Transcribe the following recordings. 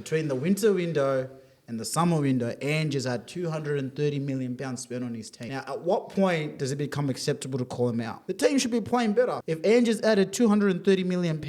Between the winter window and the summer window, Ange has had £230 million spent on his team. Now, at what point does it become acceptable to call him out? The team should be playing better. If Ange has added £230 million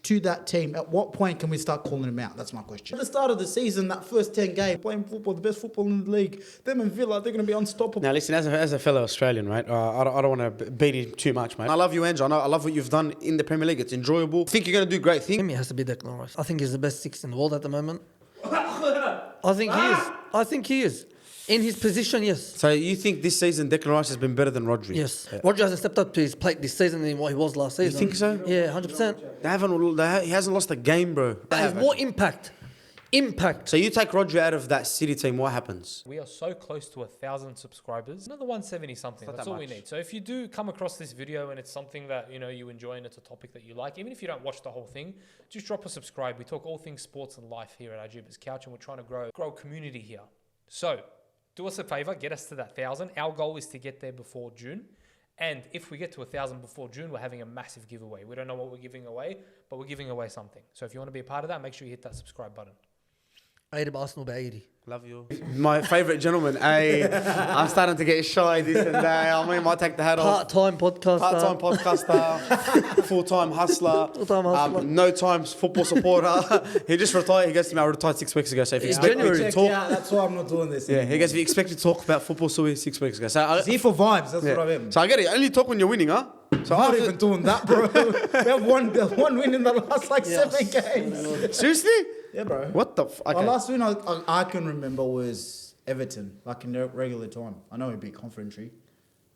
to that team, at what point can we start calling him out? That's my question. At the start of the season, that first 10 games, playing football, the best football in the league, them and Villa, they're going to be unstoppable. Now, listen, as a fellow Australian, right, I don't want to beat him too much, mate. I love you, Ange. I love what you've done in the Premier League. It's enjoyable. I think you're going to do great things. He has to be Declan Rice. I think he's the best six in the world at the moment. I think he is. I think he is. In his position, yes. So you think this season Declan Rice has been better than Rodri? Yes. Yeah. Rodri hasn't stepped up to his plate this season than what he was last season. You think so? Yeah, 100%. He hasn't lost a game, bro. That has more impact. So you take Rodri out of that City team, what happens? We are so close to 1,000 subscribers. Another 170 something. That's all we need. So if you do come across this video and it's something that you enjoy and it's a topic that you like, even if you don't watch the whole thing, just drop a subscribe. We talk all things sports and life here at Ajuba's Couch, and we're trying to grow a community here. So do us a favor, get us to that 1,000. Our goal is to get there before June. And if we get to 1,000 before June, we're having a massive giveaway. We don't know what we're giving away, but we're giving away something. So if you want to be a part of that, make sure you hit that subscribe button. Arsenal by 80. Love you. My favourite gentleman. Hey, I'm starting to get shy this and that. I might take the hat off. Part-time podcaster. Full-time hustler. No time football supporter. He just retired. He goes to me, I retired 6 weeks ago. So if you expect me to talk... Yeah, that's why I'm not doing this anymore. He goes, if you expect to talk about football 6 weeks ago. So it's here for vibes, that's what I mean. So I get it. Only talk when you're winning, huh? So I'm not even doing that, bro. We have one win in the last 7 games. Seriously? Yeah, bro. What the fuck? Okay. My last win I can remember was Everton, like in the regular time. I know it'd be Coventry.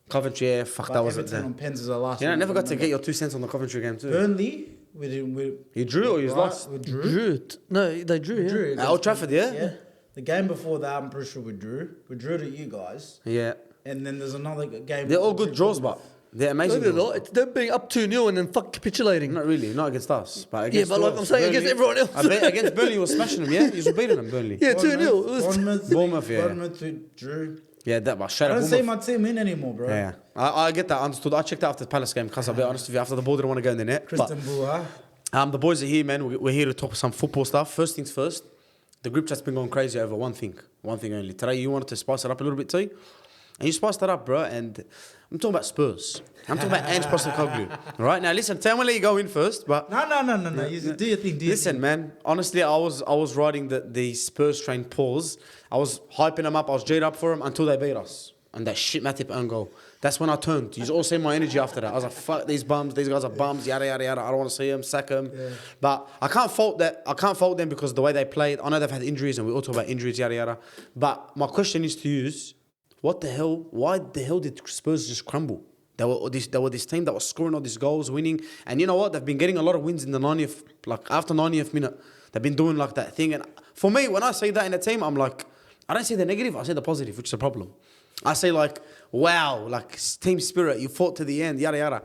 Coventry, yeah, fuck, that was it. Everton on Pens is the last I win. never got to get your 2 cents on the Coventry game too. Burnley, you drew or you lost? We drew. No, they drew. We drew. At Old Trafford, yeah? Yeah. The game before that, I'm pretty sure we drew. We drew to you guys. Yeah. And then there's another game. They're all good draws, but they're amazing. No, they're not. It's them being up 2-0 and then capitulating. Not really, not against us. But against like I'm saying, Burnley, against everyone else. Against Burnley, you were smashing them, yeah? You were beating them, Burnley. Yeah, 2-0. Bournemouth, yeah. Bournemouth drew. Yeah, that was straight I up don't see my team in anymore, bro. Yeah, I get that, understood. I checked out after the Palace game, because I'll be honest with you, after the ball didn't want to go in the net. Christian Bua. The boys are here, man. We're here to talk some football stuff. First things first, the group chat's been going crazy over one thing only. Today, you wanted to spice it up a little bit too. And you spiced that up, bro, and I'm talking about Spurs. I'm talking about Ange Postecoglou. Right now, listen, I'm gonna let you go in first, but No. You do your thing. Listen, man. Honestly, I was riding the Spurs train pause. I was hyping them up. I was G'd up for them until they beat us. And that shit Matip own goal. That's when I turned. You all see my energy after that. I was like, fuck these bums. These guys are bums. Yada yada yada. I don't want to see them. Sack them. Yeah. But I can't fault that. I can't fault them because of the way they played. I know they've had injuries, and we all talk about injuries. Yada yada. But my question is to you: what the hell? Why the hell did Spurs just crumble? They were this team that was scoring all these goals, winning. And you know what? They've been getting a lot of wins in the 90th, like after 90th minute. They've been doing like that thing. And for me, when I see that in a team, I'm like, I don't see the negative, I see the positive, which is a problem. I say like, wow, like team spirit, you fought to the end, yada yada.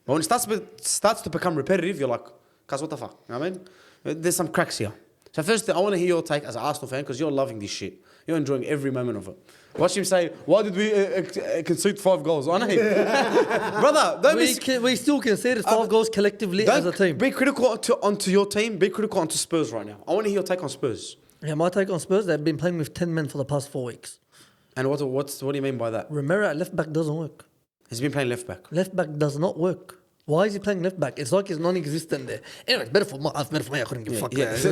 But when it starts to become repetitive, you're like, cuz what the fuck? You know what I mean? There's some cracks here. So first, I want to hear your take as an Arsenal fan, because you're loving this shit. You're enjoying every moment of it. Watch him say, why did we concede 5 goals? I know. Brother, don't we still conceded 5 goals collectively as a team. Be critical onto your team. Be critical onto Spurs right now. I want to hear your take on Spurs. Yeah, my take on Spurs, they've been playing with 10 men for the past 4 weeks. And what do you mean by that? Romero at left back doesn't work. He's been playing left back. Left back does not work. Why is he playing left back? It's like he's non-existent there. Anyway, better for me. I couldn't give a fuck. Yeah. That's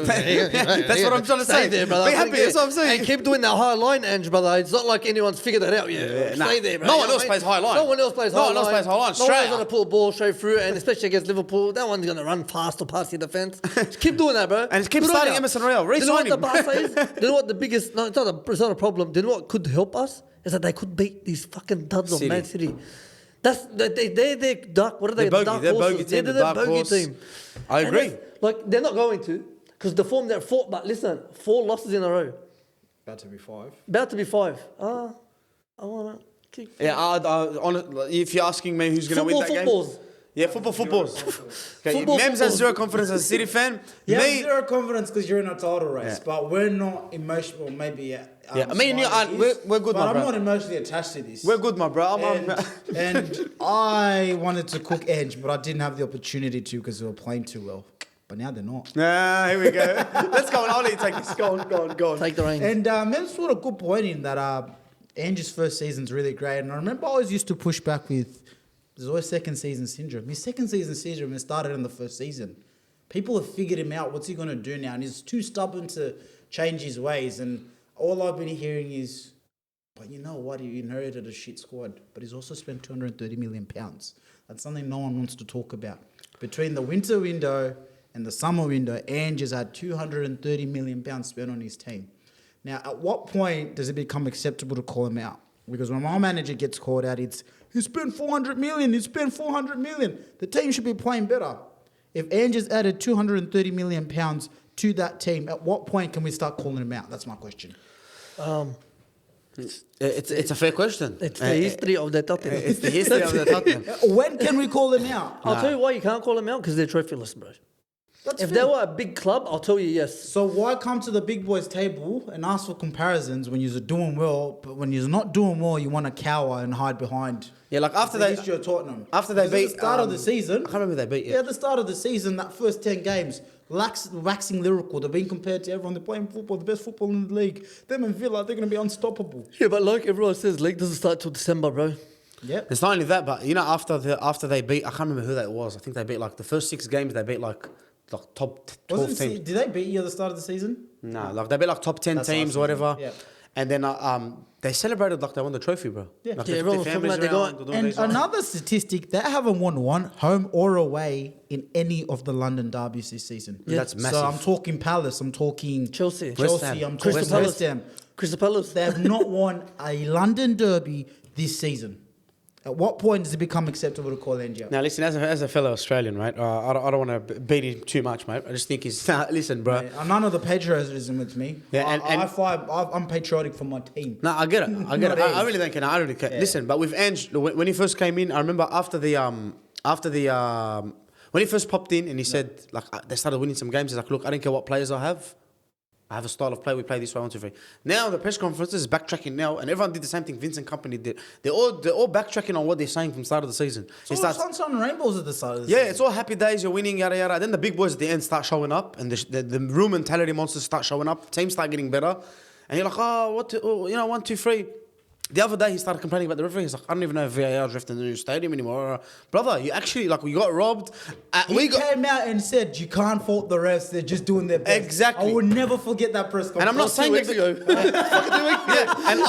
what I'm trying to say. There, brother. Be happy, that's what I'm saying. And keep doing that high line, Ange, brother. It's not like anyone's figured that out yet. Stay there, bro. No one else plays high line. No one else plays high line. No one else plays high line. No one's going to pull a ball straight through, and especially against Liverpool, that one's going to run fast or past your defence. Just keep doing that, bro. And keep starting Emerson Royale. Do you know what the Barca is? Do you know what the biggest... No, it's not a problem. Do you know what could help us? Is that they could beat these fucking duds of Man City. They're dark. What are they? They're dark bogey horses. team. They're the bogey team. I agree. They're not going to, because the form they're 4. But listen, 4 losses in a row. About to be 5. About to be 5. I wanna kick. Yeah. If you're asking me who's gonna win that game. Yeah, footballs. Okay, Mems has 0 confidence as a City fan. You have 0 confidence because you're in a title race, but we're not emotional. Maybe. I mean, we're good, my bro. But I'm not emotionally attached to this. We're good, my bro. And I wanted to cook Ange, but I didn't have the opportunity to because we were playing too well. but now they're not. Here we go. Let's go on. I'll let you take this. Go on. Take the reins. And that's sort of good point in that Ange's first season's really great. And I remember I always used to push back with, there's always second season syndrome. His second season syndrome started in the first season. People have figured him out. What's he going to do now? And he's too stubborn to change his ways. And all I've been hearing is, but you know what? He inherited a shit squad. But he's also spent £230 million. That's something no one wants to talk about. Between the winter window and the summer window, Ange has had £230 million spent on his team. Now, at what point does it become acceptable to call him out? Because when my manager gets called out, it's, he spent 400 million, he spent 400 million. The team should be playing better. If Ange has added £230 million to that team, at what point can we start calling him out? That's my question. It's a fair question. It's the history of the Tottenham. It's the history of the Tottenham. When can we call him out? I'll tell you why you can't call them out, because they're trophyless, bro. That's If fair. they were a big club, I'll tell you yes. So why come to the big boys table and ask for comparisons when you're doing well, but when you're not doing well, you want to cower and hide behind? Yeah, like after the they history of Tottenham. after they Because at beat the start of the season. I can't remember who they beat. Yeah, at the start of the season, that first 10 games, waxing lyrical. They're being compared to everyone. They're playing football, the best football in the league. Them and Villa, they're going to be unstoppable. Yeah, but like everyone says, league doesn't start till December, bro. Yep. It's not only that, but you know, after they beat, I can't remember who that was. I think they beat like the first 6 games. They beat like top 12 teams. Did they beat you at the start of the season? No, like they beat like top 10 That's teams last or whatever. season, yeah. And then they celebrated like they won the trophy, bro. Yeah. Like Yeah, their everyone was talking families about they around, got- they're doing And these ones. another statistic, they haven't won one home or away in any of the London derbies this season. Yeah. That's massive. So I'm talking Palace, I'm talking Chelsea. West Ham. I'm Crystal talking Palace. West Ham. Crystal Palace. They have not won a London derby this season. At what point does it become acceptable to call Ange out? Now listen, as a fellow Australian, right? I don't want to beat him too much, mate. I just think he's listen, bro. Yeah, none of the patriotism with me. Yeah, I'm patriotic for my team. No, I get it. I get it. I really don't care. I really care. Yeah. Listen, but with Ange, when he first came in, I remember after the when he first popped in and he said like they started winning some games. He's like, look, I don't care what players I have a style of play. We play this way, 1, 2, 3. Now the press conferences is backtracking now, and everyone did the same thing. Vincent Kompany did. They're all backtracking on what they're saying from the start of the season. So sunshine and rainbows at the start of the Yeah, season. it's all happy days. You're winning, yada yada. Then the big boys at the end start showing up, and the room mentality monsters start showing up. Teams start getting better, and you're like, 1, 2, 3. The other day he started complaining about the referee. He's like, I don't even know if VAR's ref in the new stadium anymore. Brother, you actually we got robbed. He came out and said, you can't fault the refs. They're just doing their best. Exactly. I will never forget that press conference. And I'm not saying weeks that. ago. And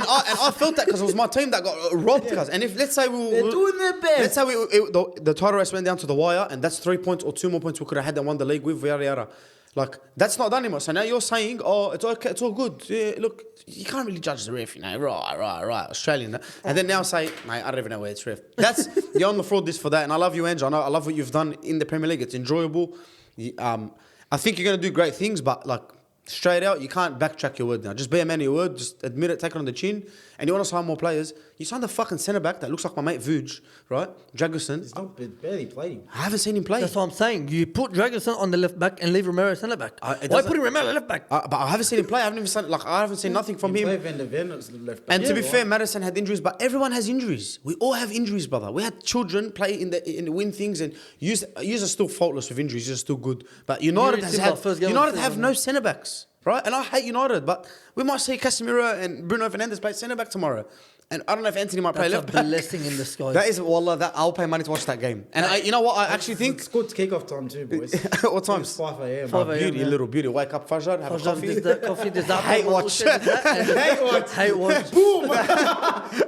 I felt that because it was my team that got robbed. Cuz. And if let's say They're doing their best. let's say the title race went down to the wire, and that's 3 points or 2 more points we could have had and won the league with yada yada. Like that's not done anymore. So now you're saying, oh, it's okay, it's all good. Yeah, look, you can't really judge the ref, you know. Right, Australian. And then now say, mate, I don't even know where it's ref. That's you're on the fraud this for that. And I love you, Ange. I love what you've done in the Premier League. It's enjoyable. I think you're gonna do great things, but like straight out, you can't backtrack your word now. Just be a man of your word. Just admit it, take it on the chin. And you want to sign more players. You signed the fucking centre back that looks like my mate Vuj, right? Dragusin. He's not barely played him. I haven't seen him play. That's what I'm saying. You put Dragusin on the left back and leave Romero centre back. It Why doesn't- putting Romero left back? But I haven't seen him play. I haven't seen nothing from He him. played Van der Ven as the left back. And to be fair, Madison had injuries, but everyone has injuries. We all have injuries, brother. We had children play in the win things, and yous are still faultless with injuries. You're still good, but United Very similar first game of the have season. no centre backs, right? And I hate United, but we might see Casemiro and Bruno Fernandes play centre back tomorrow, and I don't know if Anthony might play That's a left back. blessing in disguise. That is wallah. That I'll pay money to watch that game. And you know what? I actually think It's good kickoff time too, boys. what time? It's 5 a.m. 5 a.m. Beauty, yeah. little beauty. Wake up, Fajr, have a coffee. Does that Hate watch. Hate watch. Hate watch. Boom!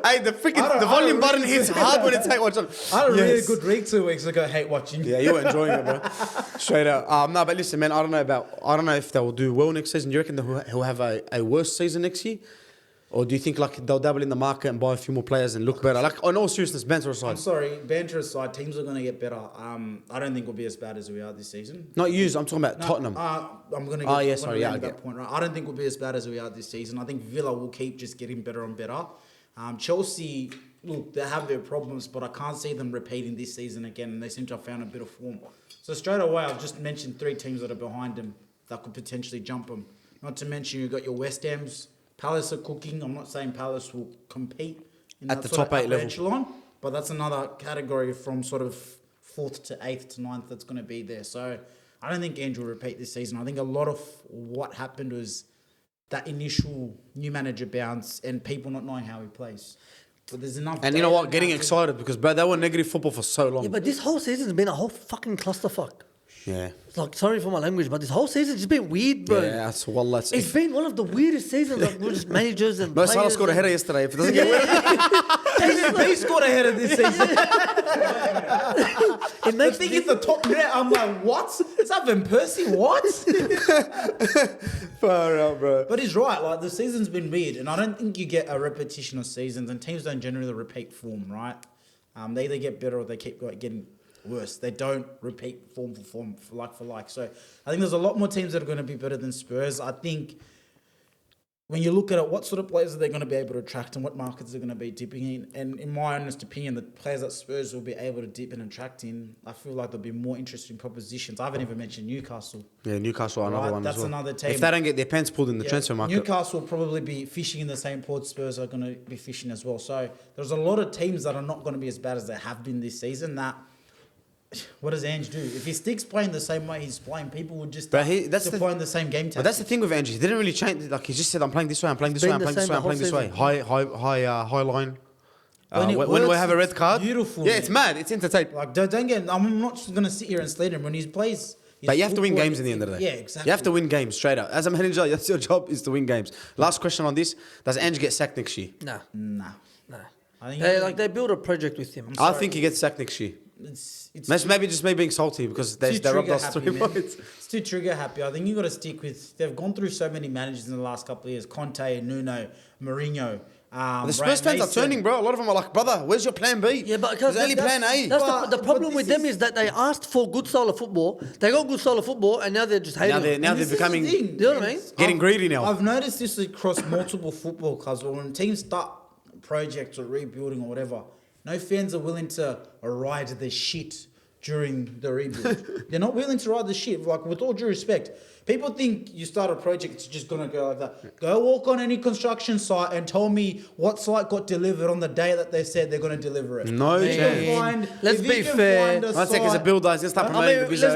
Hey, the I don't volume button really hits hard when it's hate watch on. I had a really Yes. good week 2 weeks ago, hate watching. Yeah, you were enjoying it, bro. Straight out. No, but listen, man. I don't know if they'll do well next season. Do you reckon he'll have a worse season next year, or do you think like they'll dabble in the market and buy a few more players and look better? Like on all seriousness, banter I'm aside. sorry, banter aside, teams are going to get better. I don't think we'll be as bad as we are this season. Not yous. I'm talking about Tottenham. I'm going to Oh, get yeah, I'm sorry, gonna yeah, land I at get that point, right? I don't think we'll be as bad as we are this season. I think Villa will keep just getting better and better. Chelsea, look, they have their problems, but I can't see them repeating this season again, and they seem to have found a bit of form. So straight away, I've just mentioned 3 teams that are behind them that could potentially jump them. Not to mention you've got your West Hams. Palace are cooking. I'm not saying Palace will compete in At that the sort of top 8 upper level. echelon, but that's another category from sort of 4th to 8th to 9th that's going to be there. So I don't think Ange will repeat this season. I think a lot of what happened was that initial new manager bounce and people not knowing how he plays. But there's enough. And you know data what? Getting now to- excited because, bro, they were negative football for so long. Yeah, but this whole season's been a whole fucking clusterfuck. Yeah. It's like, sorry for my language, but this whole season's just been weird, bro. Yeah, that's wallah. It's been one of the weirdest seasons. Like, we're just managers and Mo players. Salah scored a header yesterday. If it doesn't get He scored ahead of this season. It makes I think it's the top net. I'm like, what? Is that Van Persie? What? far out, bro. But he's right. Like the season's been weird, and I don't think you get a repetition of seasons. And teams don't generally repeat form, right? They either get better or they keep getting worse. They don't repeat form for form, for like. So I think there's a lot more teams that are going to be better than Spurs. I think when you look at it, what sort of players are they going to be able to attract and what markets they're going to be dipping in? And in my honest opinion, the players that Spurs will be able to dip and attract in, I feel like there'll be more interesting propositions. I haven't even mentioned Newcastle. Yeah, Newcastle, another Right, one that's as well. another team. If they don't get their pants pulled in the transfer market. Newcastle will probably be fishing in the same port Spurs are going to be fishing as well. So there's a lot of teams that are not going to be as bad as they have been this season. That what does Ange do? If he sticks playing the same way he's playing, people would just But that's start the- playing the same game But that's the tactics. thing with Angie. He didn't really change. Like he just said, I'm playing this way, I'm playing this way, been I'm the playing this same way, I'm the playing this whole way. High line. When it When we works, have a red it's card. beautiful, Yeah, man. it's mad. It's entertaining. Like don't get. I'm not going to sit here and slate him when he plays. his But you have to win football, games in the end of the day. Yeah, exactly. You have to win games straight up. As a manager, that's your job is to win games. Last question on this: does Ange get sacked next year? Nah. Nah. I think They build a project with him. I think he gets sacked next year. it's Maybe just me being salty because they too robbed trigger us happy, 3 man. points. It's too trigger happy. I think you got to stick with. They've gone through so many managers in the last couple of years: Conte, Nuno, Mourinho. The Spurs fans are turning, bro. A lot of them are like, brother, where's your plan B? Yeah, but because there's only plan A. That's the problem but with this them is that they asked for good style of football. They got good style of football, and now they're just hating. Now they're it. now And they're this is the becoming thing. You know what I mean? getting greedy now. I've noticed this across multiple football clubs. When teams start projects or rebuilding or whatever, no fans are willing to ride the shit during the rebuild. They're not willing to ride the shit. Like, with all due respect, people think you start a project, it's just going to go like that. Go walk on any construction site and tell me what site got delivered on the day that they said they're going to deliver it. No If you can chance. find- Let's if be you can fair. find a One sec, as a site- builder, he's going to start I promoting mean, the business.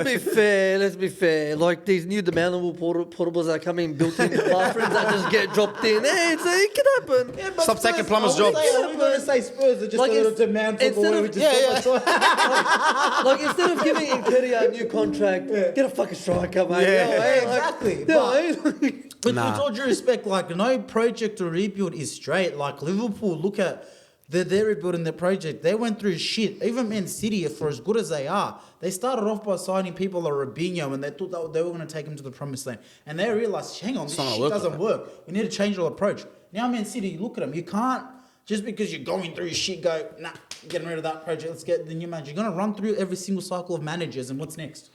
let's be fair. Like these new demountable portables that come in built-in bathrooms that just get dropped in. Hey, it can happen. Yeah, but Stop taking Spurs- plumbers' I would jobs. say- I was going to say Spurs are just Like a little it's- demandable instead way of- we just Like instead of giving Nketiah a new contract, get a fucking striker, mate. Yeah. Yo, hey, like- Exactly. yo, But- hey, With Nah. all due respect, like no project or rebuild is straight. Like Liverpool, look at they're rebuilding their project. They went through shit. Even Man City, for as good as they are, they started off by signing people like Robinho, and they thought that they were going to take him to the promised land. And they realized, hang on, this not gonna shit work like doesn't that. work. We need to change our approach. Now Man City, you look at them. You can't just because you're going through shit, go nah, getting rid of that project. Let's get the new manager. You're going to run through every single cycle of managers, and what's next?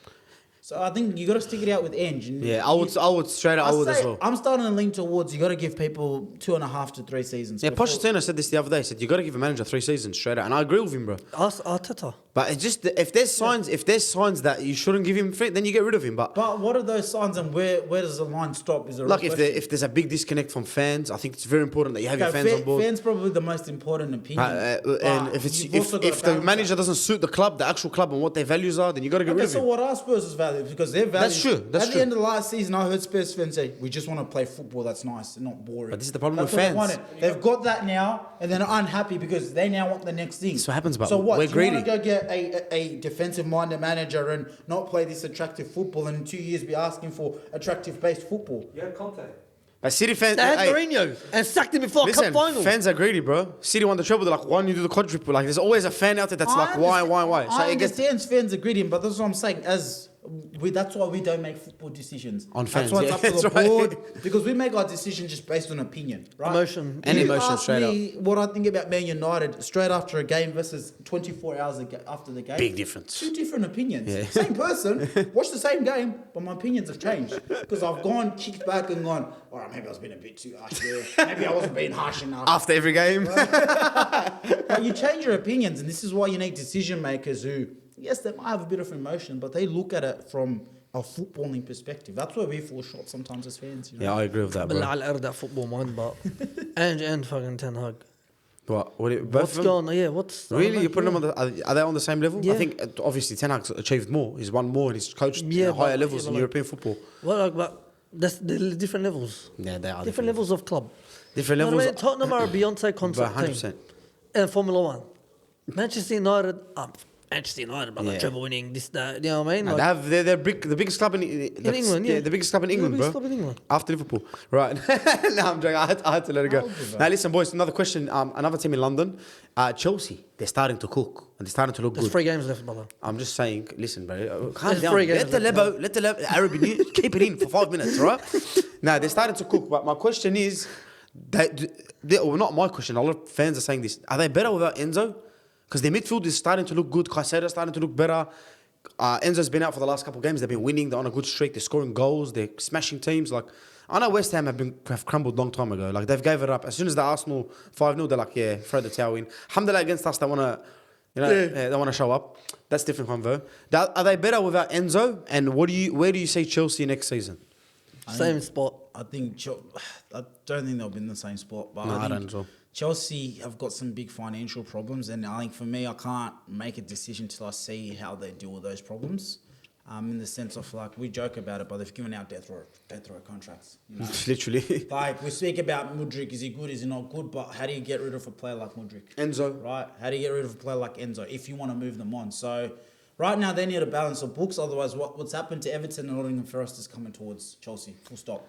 So I think you got to stick it out with Ange. And Yeah, I would straight up, I would as well. I'm starting to lean towards you got to give people 2.5 to 3 seasons. Yeah, before- Pochettino said this the other day. He said, you got to give a manager 3 seasons straight out. And I agree with him, bro. ask Arteta. But it's just, if there's signs that you shouldn't give him 3, then you get rid of him. But But what are those signs, and where does the line stop? Is a like, real if there's a big disconnect from fans, I think it's very important that you have your fans on board. Fans probably the most important opinion. And But if it's you've also got if to the balance manager that. doesn't suit the club, the actual club, and what their values are, then you got to get rid Okay, of so him. what are Spurs' values? Because their values. That's true, that's At true. the end of the last season, I heard Spurs fans say, "We just want to play football that's nice and not boring." But this is the problem That's with what they fans. wanted. They've got that now, and they're unhappy because they now want the next thing. That's what happens, but so what? we're Do you want greedy. to go get a defensive-minded manager and not play this attractive football, and in 2 years be asking for attractive-based football? Yeah, Conte. But City fans, They had hey, Mourinho and sacked him before a listen, cup final. fans are greedy, bro. City won the treble. They're like, why don't you do the quadruple? Like, there's always a fan out there that's like, why? So I it gets understand fans are greedy, but that's what I'm saying. That's why we don't make football decisions. On fans, That's why it's yeah, up to the that's right. board because we make our decisions just based on opinion, right? Emotion. And You emotion ask straight me what I think about Man United straight after a game versus 24 hours after the game. big difference. 2 different opinions. Yeah. Same person, watch the same game, but my opinions have changed because I've gone, kicked back, and gone. All right, maybe I was being a bit too harsh there. Maybe I wasn't being harsh enough. After every game. But you change your opinions, and this is why you need decision makers who, yes, they might have a bit of emotion, but they look at it from a footballing perspective. That's where we fall short sometimes as fans. You know? Yeah, I agree with that, بالله bro. على الأرض football mind, but and fucking Ten Hag. Both What's of them? going on? Yeah, what's... I don't Really? know, You're putting yeah. them on the... Are they on the same level? Yeah. I think, obviously, Ten Hag's achieved more. He's won more and he's coached Yeah, higher but- levels yeah, in but European football. Well, like, but that's the different levels. Yeah, they are. Different levels of club. Different You know what I levels. mean? Tottenham are a Beyonce But concept 100%. team. And Formula One. Manchester United, Manchester United, brother, Yeah. treble winning, this, that. You know what I mean? And Like, they're the biggest club in England, yeah. The biggest club in They're the England, biggest bro. club in England. After Liverpool. Right. No, I'm joking. I had to let it go. Now, listen, boys, another question. Another team in London, Chelsea, they're starting to cook and they're starting to look There's good. 3 games left, brother. I'm just saying, listen, bro. Calm There's down. 3 games Let the left, Arabic news keep it in for 5 minutes, right? Now, they're starting to cook. But my question is, well, not my question. A lot of fans are saying this. Are they better without Enzo? Because their midfield is starting to look good. Caicedo's starting to look better. Enzo's been out for the last couple of games. They've been winning. They're on a good streak. They're scoring goals. They're smashing teams. Like, I know West Ham have crumbled long time ago. Like, they've gave it up. As soon as the Arsenal 5-0, they're like, yeah, throw the towel in. Alhamdulillah, against us, they want to, they want to show up. That's different convo. Are they better without Enzo? And where do you see Chelsea next season? Same spot. I think I don't think they'll be in the same spot, but No, I I don't think as well. Chelsea have got some big financial problems, and I think for me, I can't make a decision till I see how they deal with those problems. In the sense of like we joke about it, but they've given out death row contracts. You know? Literally. Like we speak about Mudryk, is he good? Is he not good? But how do you get rid of a player like Mudryk? Enzo. Right? How do you get rid of a player like Enzo if you want to move them on? So right now they need a balance of books. Otherwise, what's happened to Everton and Nottingham Forest is coming towards Chelsea. Full stop.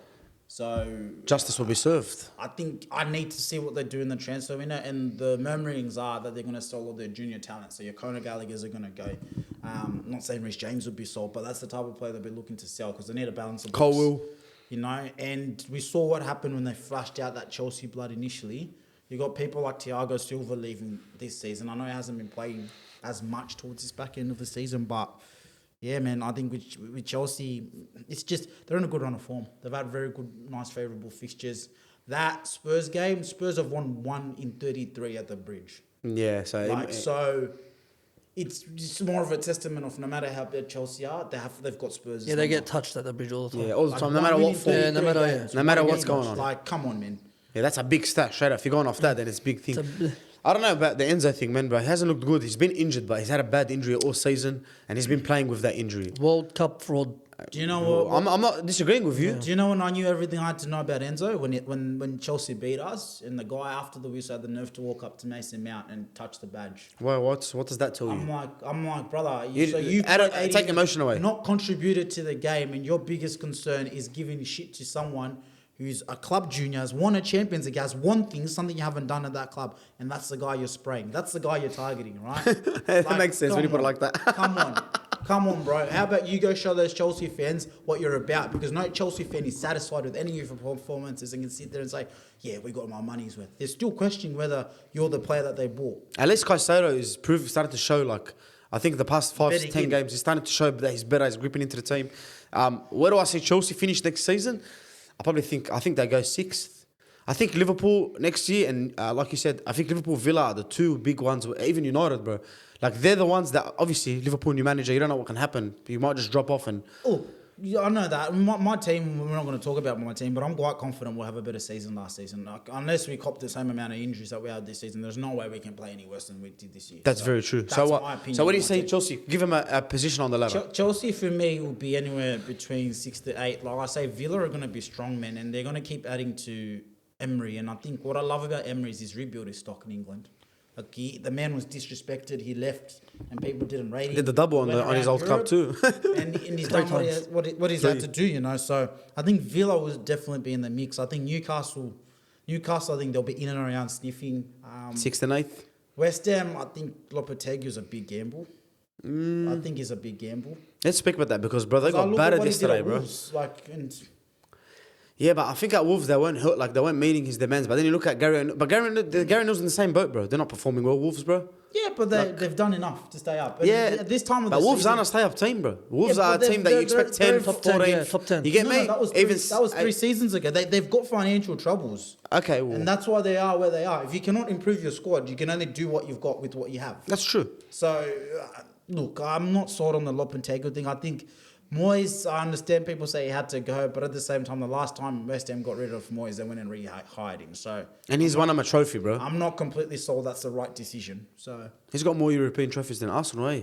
So Justice will be served. I think I need to see what they do in the transfer window, and the murmurings are that they're going to sell all their junior talent. So your Conor Gallagher's are going to go. Not saying Reece James would be sold, but that's the type of player they'll be looking to sell because they need a balance of books. Colwill. You know, and we saw what happened when they flushed out that Chelsea blood initially. You got people like Thiago Silva leaving this season. I know he hasn't been playing as much towards this back end of the season, but yeah, man, I think with Chelsea, it's just they're in a good run of form. They've had very good, nice, favourable fixtures. That Spurs game, Spurs have won 1 in 33 at the Bridge. Yeah, so... So it's just more of a testament of no matter how bad Chelsea are, they've got Spurs. Yeah, they get touched at the Bridge all the time. yeah, all the time, no matter what form. Yeah, no matter- games, no matter one what's game. going on. Like, come on, man. Yeah, that's a big stat, straight up. If you're going off that, then it's a big thing. It's I don't know about the Enzo thing, man, but he hasn't looked good. He's been injured, but he's had a bad injury all season, and he's been playing with that injury. World Cup fraud. Do you know what? I'm not disagreeing with you. Do you know when I knew everything I had to know about Enzo? When Chelsea beat us, and the guy after the whistle had the nerve to walk up to Mason Mount and touch the badge. Well, what does that tell I'm you? like, brother. Take played emotion away. Not contributed to the game, and your biggest concern is giving shit to someone who's a club junior, has won a Champions League, has one thing, something you haven't done at that club, and that's the guy you're spraying. That's the guy you're targeting, right? That makes sense when you put it like that. Come on, bro. How about you go show those Chelsea fans what you're about? Because no Chelsea fan is satisfied with any of your performances and can sit there and say, yeah, we got my money's worth. They're still questioning whether you're the player that they bought. At least Caicedo is starting to show, like, I think the past 5 to Better 10 in. games, he's starting to show that he's better, he's gripping into the team. Where do I see Chelsea finish next season? I think they go 6th. I think Liverpool next year, and like you said, I think Liverpool, Villa are the 2 big ones, even United, bro. Like, they're the ones that, obviously, Liverpool, new manager, you don't know what can happen. You might just drop off and... Oh, yeah, I know that. My team, we're not going to talk about my team, but I'm quite confident we'll have a better season last season. Like, unless we cop the same amount of injuries that we had this season, there's no way we can play any worse than we did this year. That's very true. That's So my what? opinion So what do on you my say, team. Chelsea? Give them a position on the ladder. Chelsea for me will be anywhere between 6 to 8. Like I say, Villa are going to be strong men, and they're going to keep adding to Emery. And I think what I love about Emery is his rebuild his stock in England. Like the man was disrespected. He left, and people didn't rate him. He did the double on around his old club Europe, too. and he's done what he's had to do. You know, so I think Villa will definitely be in the mix. I think Newcastle. I think they'll be in and around sniffing. 6th and 8th. West Ham, I think Lopetegui is a big gamble. I think he's a big gamble. Let's speak about that because, bro, they I got look at battered what he did yesterday, at bro. Wolves, Yeah, but I think at Wolves they weren't hurt, like they weren't meeting his demands. But then you look at Gary Neville's in the same boat, bro. They're not performing well, Wolves, bro. Yeah, but they've done enough to stay up. And Yeah, at this time of but the Wolves season, aren't a stay-up team, bro. Wolves Yeah, are a but team that you expect they're 10, top 10, 14. yeah, top 10. You get No, me? that was three seasons ago. They've got financial troubles, Okay, well, and that's why they are where they are. If you cannot improve your squad, you can only do what you've got with what you have. that's true. So, look, I'm not sold on the Lopetegui thing. I think Moyes, I understand people say he had to go, but at the same time, the last time West Ham got rid of Moyes, they went and rehired him. So, And he's won him a trophy, bro. I'm not completely sold that's the right decision. So, He's got more European trophies than Arsenal, eh?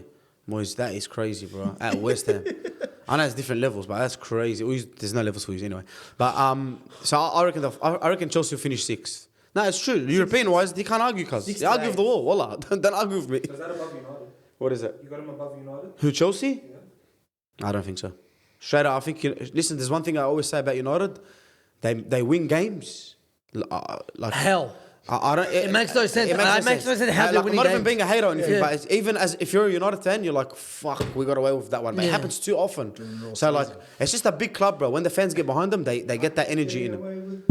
Moyes, that is crazy, bro. At West Ham. I know it's different levels, but that's crazy. There's no levels for you anyway. But so I reckon Chelsea will finish 6th. No, it's true. European-wise, you can't argue, cuz. They argue with the wall. Wallah, don't argue with me. Is that above United? What is it? You got him above United? Who, Chelsea? Yeah. I don't think so. Straight up, I think. Listen, there's one thing I always say about United. They win games. Like Hell. I don't. It makes no sense. It makes no sense how they're winning I'm not even games. being a hater or anything, Yeah. but even as if you're a United fan, you're like, fuck, we got away with that one. But it Yeah. happens too often. So like, it's just a big club, bro. When the fans get behind them, they get that energy in them.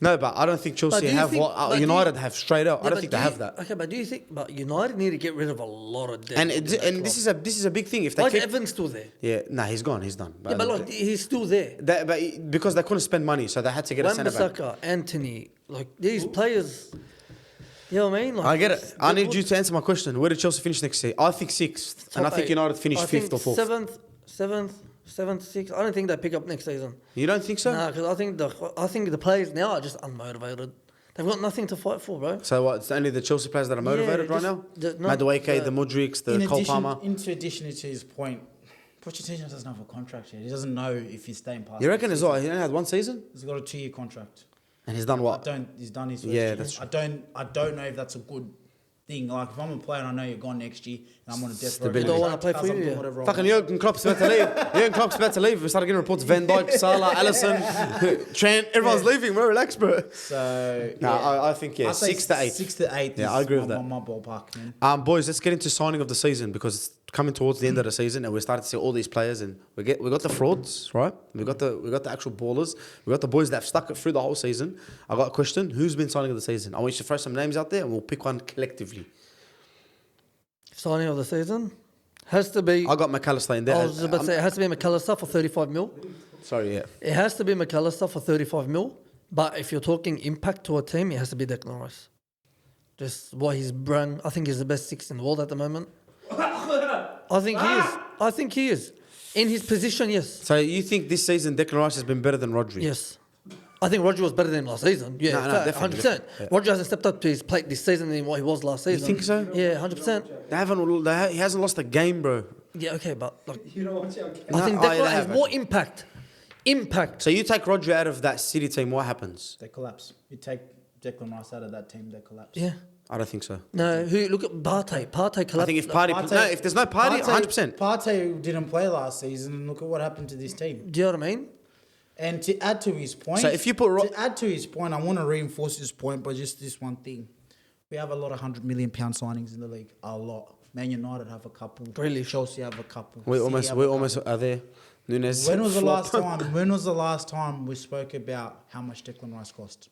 No, but I don't think Chelsea have what United have straight up. I don't think they have that. Okay, but do you think? But United need to get rid of a lot of debt. And in that club. this is a big thing. If they Why is keep, Evans still there? yeah, nah, he's gone. He's done. Yeah, but like he's still there. But because they couldn't spend money, so they had to get a centre back. Wan-Bissaka, Anthony, like these players. You know what I mean? Like, I get it. I need you to answer my question. Where did Chelsea finish next year? I think 6th, and I think United finish 5th or 4th. Seventh, sixth. I don't think they pick up next season. You don't think so? Nah, because I think the players now are just unmotivated. They've got nothing to fight for, bro. So what? It's only the Chelsea players that are motivated right now. Madueke, the Mudryks, the Cole Palmer. in addition to his point, Pochettino doesn't have a contract yet. He doesn't know if he's staying past. You reckon the as well? season. He only had one season, He's got a 2-year contract. and he's done what? He's done his first Yeah, year. that's I don't know if that's a good thing. Like if I'm a player and I know you're gone next year and I'm on a death row Stability. Don't wanna contract, play for I'm you, doing yeah. whatever I Fucking want. Jurgen Klopp's about to leave. Jurgen Klopp's about to leave. We started getting reports. Van Dijk, Salah, Alisson, Trent. Everyone's leaving, bro. Relax, bro. So No, I think I'd say 6th to 8th. 6 to 8. Yeah, is I agree with my, that. My ballpark, man. Boys, let's get into signing of the season because it's coming towards the end of the season, and we're starting to see all these players, and we got the frauds, right? We got the actual ballers. We got the boys that have stuck it through the whole season. I got a question: who's been signing of the season? I want you to throw some names out there, and we'll pick one collectively. Signing of the season has to be. I got McAllister in there. I was just about to say it has to be McAllister for 35 mil. Sorry, yeah. It has to be McAllister for 35 mil. But if you're talking impact to a team, it has to be Declan Rice. Just what he's brand. I think he's the best 6 in the world at the moment. I think he is. In his position, yes. So you think this season Declan Rice has been better than Rodri? Yes. I think Roger was better than him last season. Yeah, No, definitely, 100%. yeah. Roger hasn't stepped up to his plate this season than what he was last season. think so? Yeah, 100%. He hasn't lost a game, bro. Yeah, okay, but like, You don't watch our I think they Declan has haven't. more impact. Impact. So you take Rodri out of that City team, what happens? They collapse. You take Declan Rice out of that team, they collapse. Yeah. I don't think so. No, look at Partey. Partey collapsed. I think if if there's no party, 100%. Partey didn't play last season, and look at what happened to this team. Do you know what I mean? And to add to his point, So if you put to add to his point, I want to reinforce his point by just this one thing: we have a lot of £100 million signings in the league. A lot. Man United have a couple. Grealish. Chelsea have a couple. We City almost have a couple. are there. Nunes. When was the flop. last time? When was the last time we spoke about how much Declan Rice cost?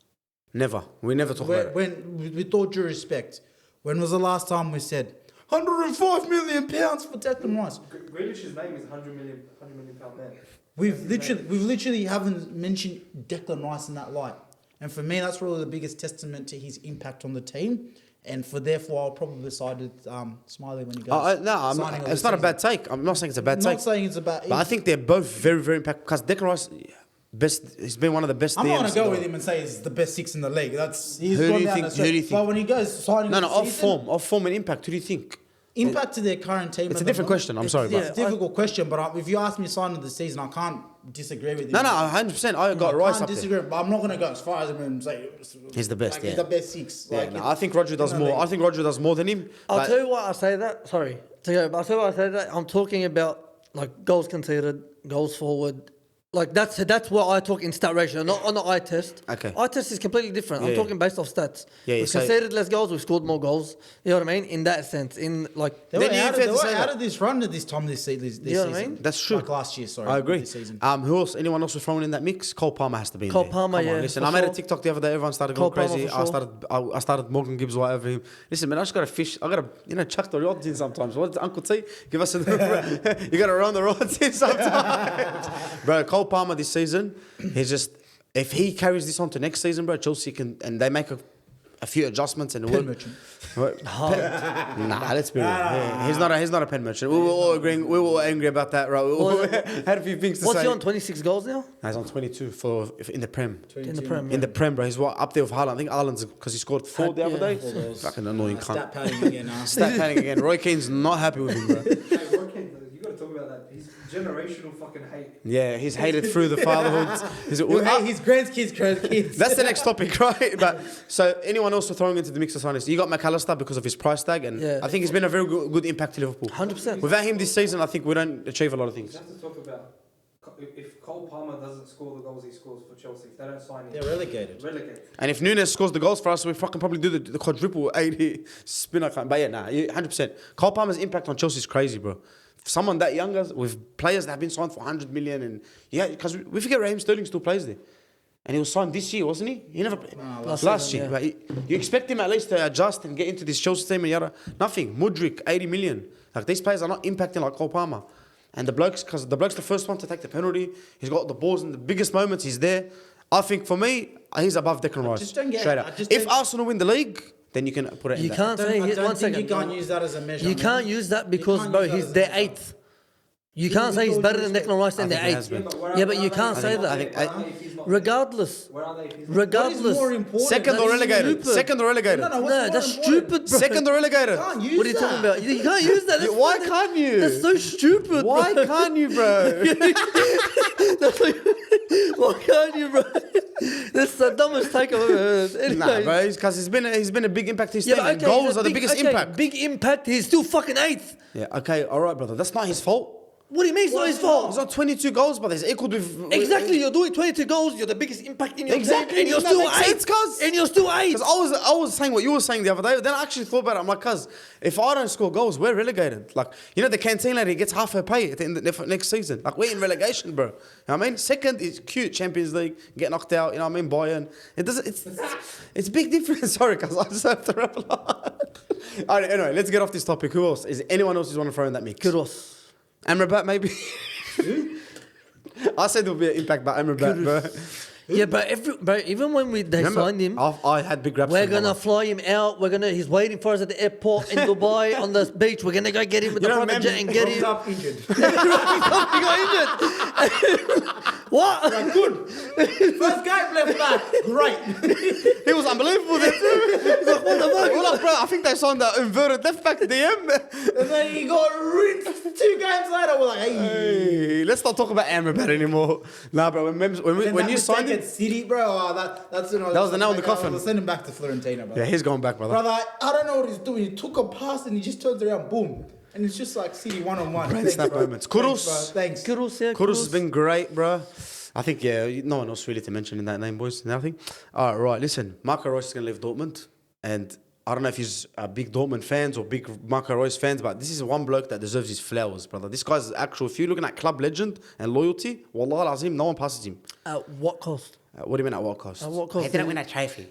Never. We never talk about it. When with all due respect, when was the last time we said £105 million for Declan Rice? Grealish's name is £100 million man. We've literally haven't mentioned Declan Rice in that light, and for me, that's really the biggest testament to his impact on the team. And therefore, I'll probably side with Smiley when he goes. It's not a bad take. I'm not saying it's a bad I'm take. not saying it's about. But I think they're both very, very impactful. Because Declan Rice, he's been one of the best. I'm not DMs gonna in go the with world. him and say he's the best 6 in the league. He's Who gone do you down think- a who do you stretch. But think? when he goes signing Off form and impact. Who do you think? impact to their current team. It's at a the different moment. question. I'm sorry, yeah. but It's a difficult question, but if you ask me sign of the season, I can't disagree with you. no, 100%. I got I Rice can't up there. disagree, but I'm not going to go as far as him and say He's the best, Like, yeah. He's the best 6. Yeah, Like, no, I think Rodri does more. I think Rodri does more than him. I'll but- tell you why I say that. Sorry. I'll tell you why I say that. I'm talking about like goals conceded, goals forward. Like that's what I talk in stat ratio, not on the eye test. Okay. Eye test is completely different. I'm Yeah. talking based off stats. Yeah, We've so- conceded less goals, we've scored more goals. You know what I mean? In that sense, in like They Then were you out, fair they to were say out that. of this run at this time this season. You know what I mean? That's true. Like last year, sorry. I agree. This season. Who else? Anyone else was thrown in that mix? Cole Palmer has to be in Cole there. Palmer, Come on, yeah, listen, for I made a sure. TikTok the other day. Everyone started Cole going Palmer, crazy. for I started Morgan Gibbs all over him. Listen, man, I just got to fish. I got to, chuck the rods in sometimes. What did Uncle T give us? You got to run the rods in sometimes. Bro, Cole Palmer this season, he's just, if he carries this on to next season, bro, Chelsea can, and they make a a few adjustments and it Pen worked. merchant. Nah, let's be real. He's not a pen merchant. We were all agreeing. We were all angry about that, right? We all had a few things to What's say. he on? 26 goals now? Nah, he's on 22 in the Prem. In the Prem. In the Prem, bro. He's up there with Haaland. I think Haaland's because he scored 4 the other day. Fucking annoying cunt. Stat padding again. Stat padding again. Roy Keane's not happy with him, bro. Hey, you got to talk about that. He's generational fucking hate. Yeah, he's hated through the fatherhood. His grandkids. That's the next topic, right? But so anyone else throwing into the mix of signings? You got McAllister because of his price tag, and Yeah. I think he's been a very good impact to Liverpool. 100%. Without him this season, I think we don't achieve a lot of things. We have to talk about if Cole Palmer doesn't score the goals he scores for Chelsea, if they don't sign him, They're relegated. And if Nunes scores the goals for us, we fucking probably do the quadruple 80 spinner. But yeah, nah, 100%. Cole Palmer's impact on Chelsea is crazy, bro. Someone that younger with players that have been signed for 100 million, and yeah, because we forget Raheem Sterling still plays there. And he was signed this year, wasn't he? He never played. Last season, year. yeah. But you expect him at least to adjust and get into this Chelsea team and yada. Nothing. Mudryk, 80 million. Like, these players are not impacting like Cole Palmer. And the bloke's the first one to take the penalty. He's got the balls in the biggest moments. He's there. I think for me, he's above Declan Rice. just don't get- Straight I up. just If don't- Arsenal win the league, then you can put it in You that. can't say, I don't one think second. you can't use that as a measure. You can't use that because, can't bro, use that he's as a their measure. 8th. You can't say he's better than Declan Rice and I they're think he has 8th. been. Yeah, but you can't say that. Regardless. Where are they if he's not? What is Regardless. more important? Second or That's relegated. stupid. Second or relegated. No, what's No, more that's important? stupid, bro. Second or relegated. Can't use What are you talking about? You can't use that. That's Why fucking- can't you? That's so stupid, Why bro. can't you, bro? Why can't you, bro? That's the dumbest take I've ever heard. Anyway. Nah, bro, because he's been a big impact to his Yeah, team. but And okay, goals he's a are the big- biggest okay, impact. Big impact. He's still fucking 8th. Yeah, okay, all right, brother. That's not his fault. What do you mean it's not his He's fault? on 22 goals, but he's equal with... Exactly, you're doing 22 goals. You're the biggest impact in your Exactly, team, and you're that still makes 8th. sense, cuz. And you're still 8th. Because I was saying what you were saying the other day, then I actually thought about it. I'm like, cuz, if I don't score goals, we're relegated. Like, you know, the canteen lady gets half her pay at the end of next season. Like, we're in relegation, bro. You know what I mean? Second is cute, Champions League, get knocked out, you know what I mean? Bayern. It's big difference. Sorry, cuz, I just have to wrap it up. All right, anyway, let's get off this topic. Who else? Is anyone else who's want to throw in that mix? Kudos. Amrabat, maybe? I said there'll be an impact by Amrabat, bro. Yeah, but even when they signed him, I had big raps. we're for him, gonna brother. fly him out. He's waiting for us at the airport in Dubai on the beach. We're gonna go get him with the You know, private man, jet and get him. Up injured. He got injured. What? Good. First game left back. Great. He was unbelievable there too. He's like, what the fuck? Well, bro, I think they signed the inverted left back DM. And then he got rinsed 2 games later. We're like, hey. Hey, let's not talk about Amrabat anymore. Nah, bro, when you signed him... at City, bro, that's That was the nail in the coffin. I'll send him back to Florentina, bro. Yeah, he's going back, brother. Brother, I don't know what he's doing. He took a pass and he just turns around, boom. And it's just like City one-on-one. Brain Thanks, snap bro. moments. Kudos. Thanks, bro. Thanks. Kudos, yeah. Kudus has been great, bro. I think, yeah, no one else really to mention in that name, boys. Nothing. All right, listen. Marco Reus is going to leave Dortmund. And I don't know if he's a big Dortmund fans or big Marco Reus fans, but this is one bloke that deserves his flowers, brother. This guy's actual, if you're looking at club legend and loyalty, wallah al-azim, no one passes him. At what cost? What do you mean at what cost? At what cost? He didn't win a trophy.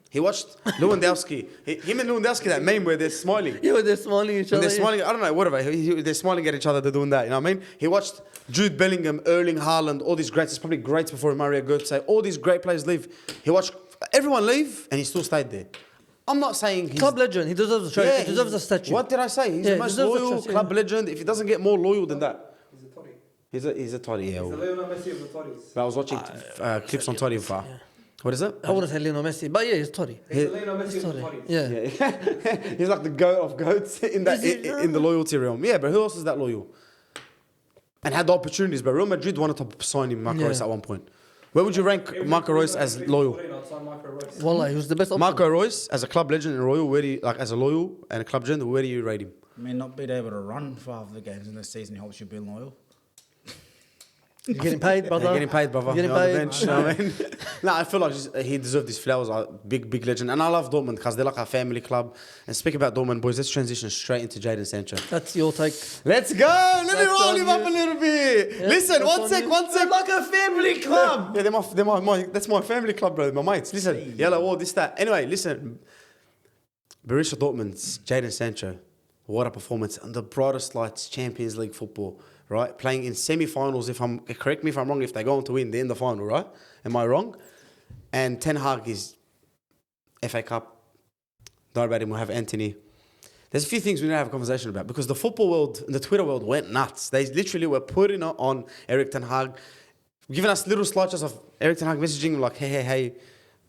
He watched Lewandowski. Him and Lewandowski, that meme where they're smiling. Yeah, they're smiling at each When other. they're smiling, I don't know, whatever. They're smiling at each other, they're doing that, you know what I mean? He watched Jude Bellingham, Erling Haaland, all these greats. It's probably greats before Mario Götze. All these great players leave. He watched everyone leave and he still stayed there. I'm not saying he's... Club legend. He deserves a trophy. Yeah, he deserves a statue. What did I say? He's Yeah, the most deserves a loyal statue, club legend. If he doesn't get more loyal than that. He's a toddy. He's a toddy, yeah. He's the Lionel Messi of the toddies. But I was watching clips on toddy. What is it? I wouldn't say Lionel Messi, but yeah, he's Tory. He's the Lionel Messi of the toddies. Yeah. He's like the goat of goats in that Is he? in the loyalty realm. Yeah, but who else is that loyal? And had the opportunities, but Real Madrid wanted to sign him, Marco Yeah. Reus, at one point. Where would you rank Marco Reus as loyal? Wallah, he was the best option. Marco Reus as a club legend and royal, where do you, like as a loyal and a club legend, where do you rate him? May not being able to run for half the games in the season helps you be loyal. You're getting paid, brother. You're getting paid, brother. You're You're getting on the paid. bench, you know what I mean? No, I feel like he deserved his flowers. Big legend. And I love Dortmund because they're like a family club. And speaking about Dortmund, boys, let's transition straight into Jadon Sancho. That's your take. Let's go! Let me That's roll on him up you. a little bit. Yeah, Listen, that's one on sec. you. Like a family club. Yeah, that's my family club, bro. My mates. Listen, yellow wall, this, that. Anyway, listen. Borussia Dortmund's Jadon Sancho. What a performance. On the brightest lights, Champions League football, right? Playing in semi-finals, correct me if I'm wrong, if they're going to win, they're in the final, right? Am I wrong? And Ten Hag is FA Cup, Don't worry about him. We'll have Anthony. There's a few things we need to have a conversation about because the football world and the Twitter world went nuts. They literally were putting it on Eric Ten Hag, giving us little slideshows of Eric Ten Hag messaging him like, hey,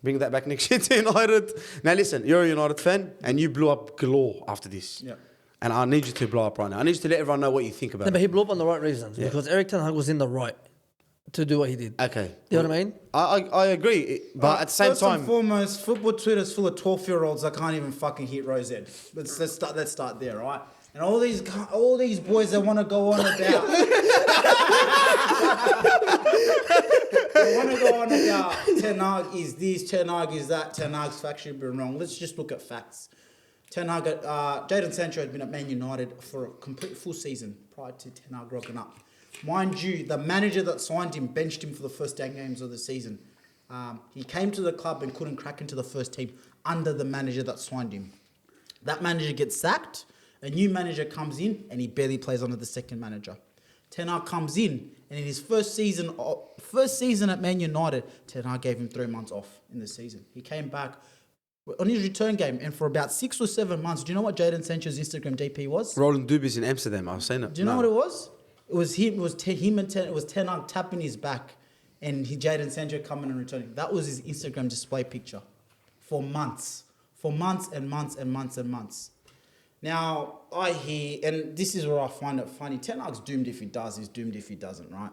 bring that back next year to United. Now listen, you're a United fan and you blew up galore after this. Yeah. And I need you to blow up right now. I need you to let everyone know what you think about No, it. but he blew up on the right reasons because Eric Ten Hag was in the right to do what he did. Okay. You know what I mean? I agree. But at the same First time... and foremost, football Twitter's full of 12-year-olds that can't even fucking hit Rose Ed. Let's start there, right? And all these boys that want to go on about... they want to go on about Ten Hag is this, Ten Hag is that, Ten Hag's factually been wrong. Let's just look at facts. Ten Hag, Jadon Sancho had been at Man United for a complete full season prior to Ten Hag rocking up. Mind you, the manager that signed him benched him for the first 10 games of the season. He came to the club and couldn't crack into the first team under the manager that signed him. That manager gets sacked, a new manager comes in, and he barely plays under the second manager. Ten Hag comes in, and in his first season at Man United, Ten Hag gave him 3 months off in the season. He came back on his return game, and for about 6 or 7 months, do you know what Jadon Sancho's Instagram DP was? Rolling doobies in Amsterdam. I was saying it. Do you know what it was? It was him. It was Ten Hag tapping his back, and Jadon Sancho coming and returning. That was his Instagram display picture, for months and months and months and months. Now I hear, and this is where I find it funny. Ten Hag's doomed if he does. He's doomed if he doesn't, right?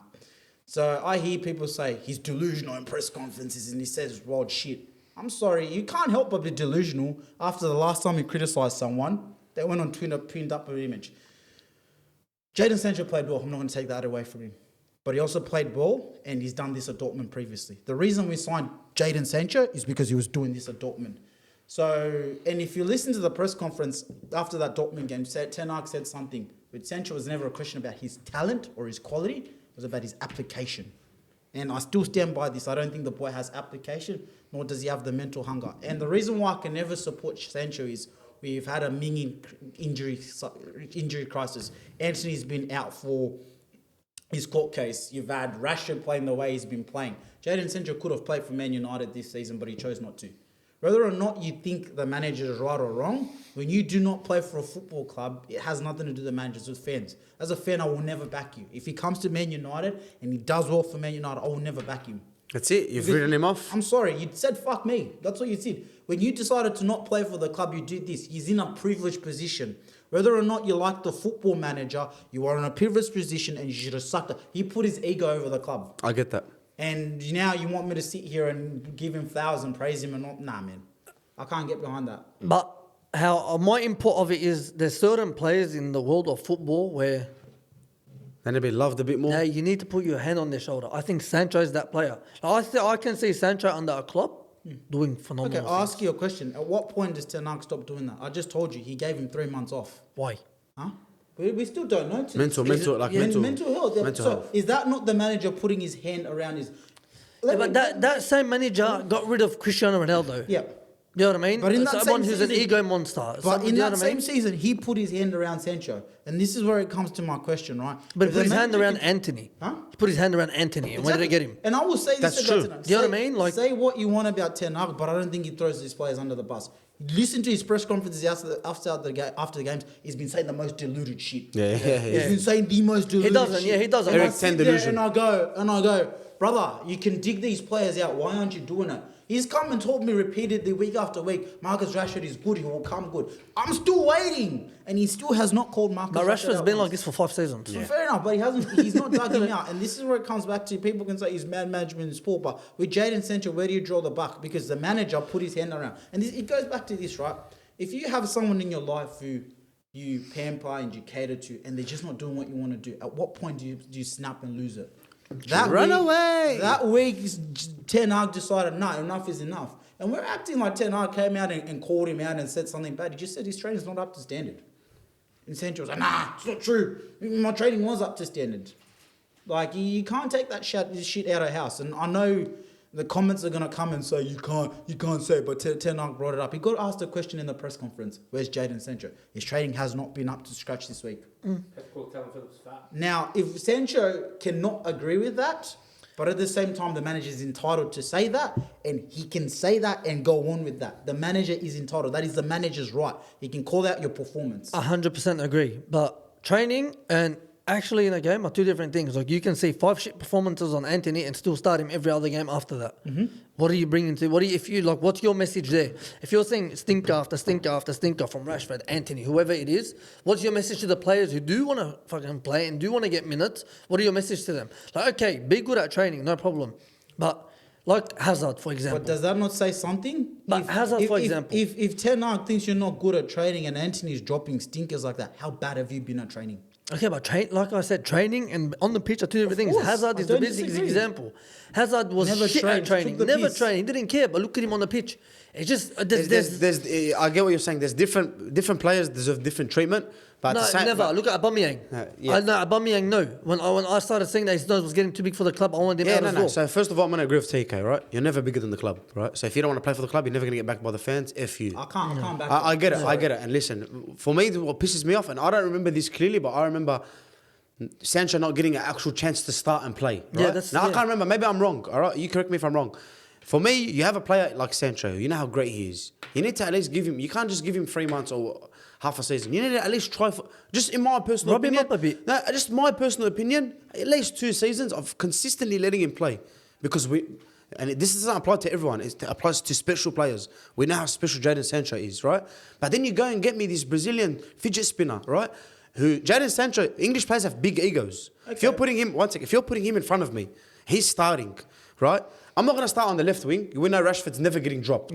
So I hear people say he's delusional in press conferences, and he says wild shit. I'm sorry, you can't help but be delusional after the last time you criticised someone. They went on Twitter, pinned up an image. Jadon Sancho played well. I'm not going to take that away from him. But he also played well, and he's done this at Dortmund previously. The reason we signed Jadon Sancho is because he was doing this at Dortmund. So, and if you listen to the press conference after that Dortmund game, Ten Hag said something. With Sancho was never a question about his talent or his quality. It was about his application. And I still stand by this. I don't think the boy has application, nor does he have the mental hunger. And the reason why I can never support Sancho is we've had a mini injury crisis. Anthony's been out for his court case. You've had Rashford playing the way he's been playing. Jadon Sancho could have played for Man United this season, but he chose not to. Whether or not you think the manager is right or wrong, when you do not play for a football club, it has nothing to do with the managers, with fans. As a fan, I will never back you. If he comes to Man United and he does well for Man United, I will never back him. That's it. You've written him off. I'm sorry. You said fuck me. That's what you said. When you decided to not play for the club, you did this. He's in a privileged position. Whether or not you like the football manager, you are in a privileged position and you should have sucked it. He put his ego over the club. I get that. And now you want me to sit here and give him flowers and praise him and not? Nah, man. I can't get behind that. But how my input of it is there's certain players in the world of football where Then they'll be loved a bit more. now you need to put your hand on their shoulder. I think Sancho is that player. I can see Sancho under a club doing phenomenal Okay, I'll things. ask you a question. At what point does Ten Hag stop doing that? I just told you he gave him 3 months off. Why? Huh? We still don't know. Mental Mental health. Yeah. Mental So health. is that not the manager putting his hand around his? Yeah, but that same manager got rid of Cristiano Ronaldo. Yeah. You know what I mean? But in that someone same who's an season- ego monster. But in you know that what I mean? same season, he put his hand around Sancho, and this is where it comes to my question, right? But If he put the his hand manager around can- Anthony. Huh? He put his hand around Anthony. And where did they get him? And I will say this That's about true. Ten Hag. Do you know what I Say- mean? Like- say what you want about Ten Hag, but I don't think he throws his players under the bus. Listen to his press conferences after the games. He's been saying the most deluded shit. Yeah. He's been saying the most deluded doesn't, shit. yeah, he doesn't. And I Eric sit 10 there delusion. And I go, brother, you can dig these players out. Why aren't you doing it? He's come and told me repeatedly week after week, Marcus Rashford is good, he will come good. I'm still waiting. And he still has not called Marcus But Rashford Rashford's out been once. like this for 5 seasons. So fair enough, but he's not dug him out. And this is where it comes back to, people can say he's man management in sport, but with Jadon Sancho, where do you draw the buck? Because the manager put his hand around. And it goes back to this, right? If you have someone in your life who you pamper and you cater to, and they're just not doing what you want to do, at what point do you snap and lose it? Run away. That week, Ten Hag decided, no, enough is enough. And we're acting like Ten Hag came out and called him out and said something bad. He just said his training's not up to standard. And Sancho was like, nah, it's not true. My training was up to standard. Like, you can't take that shit out of house. And I know the comments are going to come and say, you can't say it, but Ten Hag brought it up. He got asked a question in the press conference, where's Jadon Sancho? His training has not been up to scratch this week. Have to call Calvin Phillips fat. Now, if Sancho cannot agree with that, But at the same time, the manager is entitled to say that, and he can say that and go on with that. The manager is entitled. That is the manager's right. He can call out your performance. 100% agree. But training and actually in a game are two different things. Like, you can see 5 shit performances on Anthony and still start him every other game after that. Mm-hmm. What are you bringing to? What's your message there? If you're saying stinker after stinker after stinker from Rashford, Anthony, whoever it is, what's your message to the players who do want to fucking play and do want to get minutes? What are your message to them? Like, okay, be good at training, no problem, but like Hazard, for example. But does that not say something? But Hazard, for example. If Tanaka thinks you're not good at training and Anthony's dropping stinkers like that, how bad have you been at training? Okay, but like I said, training and on the pitch are two different things. course, Hazard I is the don't basic disagree. example. Hazard was Never shit trained, at training. took the Never piss. trained. He didn't care. But look at him on the pitch. It's just There's I get what you're saying. There's different players deserve different treatment. But at no, the same, never. Look at Aubameyang. Yeah. Aubameyang, no. When I started saying that his nose was getting too big for the club, I wanted him out as well. So first of all, I'm gonna agree with TK, right? You're never bigger than the club, right? So if you don't want to play for the club, you're never gonna get backed by the fans. F you. I can't back I get it. I get it. And listen, for me, what pisses me off, and I don't remember this clearly, but I remember Sancho not getting an actual chance to start and play. Right? Yeah, I can't remember. Maybe I'm wrong. All right, you correct me if I'm wrong. For me, you have a player like Sancho. You know how great he is. You need to at least give him. You can't just give him 3 months or half a season. You need to at least try for. Just in my personal Rub him opinion. up a bit. No, just my personal opinion. At least 2 seasons of consistently letting him play, because this doesn't apply to everyone. It applies to special players. We know how special Jadon Sancho is, right? But then you go and get me this Brazilian fidget spinner, right? Jadon Sancho, English players have big egos. Okay. If you're putting him in front of me, he's starting, right? I'm not going to start on the left wing. We know Rashford's never getting dropped.